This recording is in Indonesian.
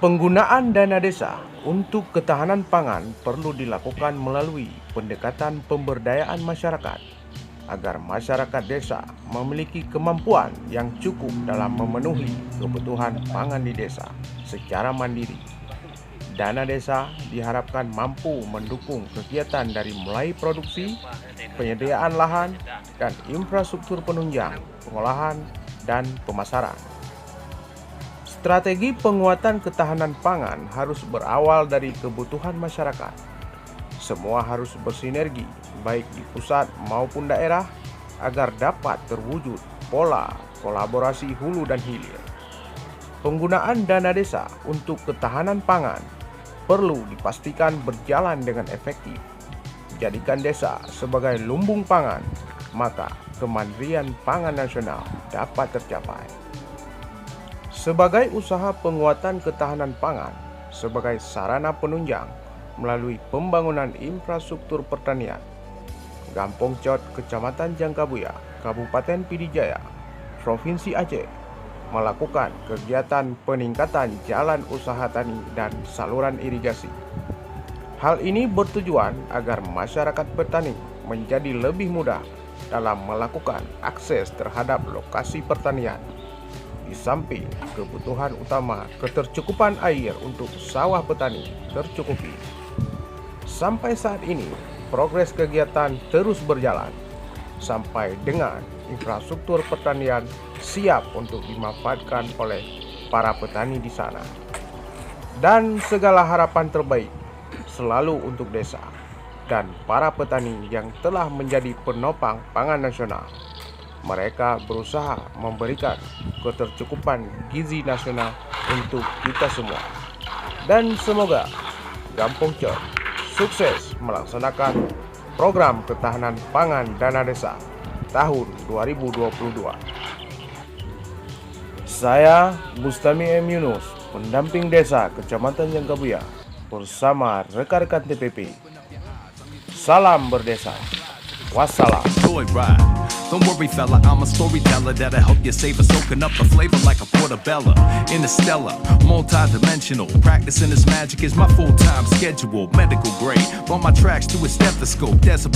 Penggunaan dana desa untuk ketahanan pangan perlu dilakukan melalui pendekatan pemberdayaan masyarakat agar masyarakat desa memiliki kemampuan yang cukup dalam memenuhi kebutuhan pangan di desa secara mandiri. Dana desa diharapkan mampu mendukung kegiatan dari mulai produksi, penyediaan lahan, dan infrastruktur penunjang, pengolahan, dan pemasaran. Strategi penguatan ketahanan pangan harus berawal dari kebutuhan masyarakat. Semua harus bersinergi, baik di pusat maupun daerah, agar dapat terwujud pola kolaborasi hulu dan hilir. Penggunaan dana desa untuk ketahanan pangan perlu dipastikan berjalan dengan efektif. Jadikan desa sebagai lumbung pangan, maka kemandirian pangan nasional dapat tercapai. Sebagai usaha penguatan ketahanan pangan sebagai sarana penunjang melalui pembangunan infrastruktur pertanian, Gampong Cot, Kecamatan Jangkabuya, Kabupaten Pidijaya, Provinsi Aceh, melakukan kegiatan peningkatan jalan usaha tani dan saluran irigasi. Hal ini bertujuan agar masyarakat petani menjadi lebih mudah dalam melakukan akses terhadap lokasi pertanian. Di samping kebutuhan utama ketercukupan air untuk sawah petani tercukupi. Sampai saat ini, progres kegiatan terus berjalan sampai dengan infrastruktur pertanian siap untuk dimanfaatkan oleh para petani di sana. Dan segala harapan terbaik selalu untuk desa dan para petani yang telah menjadi penopang pangan nasional. Mereka berusaha memberikan ketercukupan gizi nasional untuk kita semua. Dan semoga Gampong Cot sukses melaksanakan program ketahanan pangan dana desa tahun 2022. Saya Bustami M. Yunus, pendamping desa Kecamatan Jangkabuya, bersama rekan-rekan TPP. Salam berdesa. Wassalam. Don't worry, fella, I'm a storyteller that'll help you savor, soaking up the flavor like a portobello. Interstellar, multi-dimensional. Practicing this magic is my full-time schedule. Medical grade, run my tracks through a stethoscope. Decibels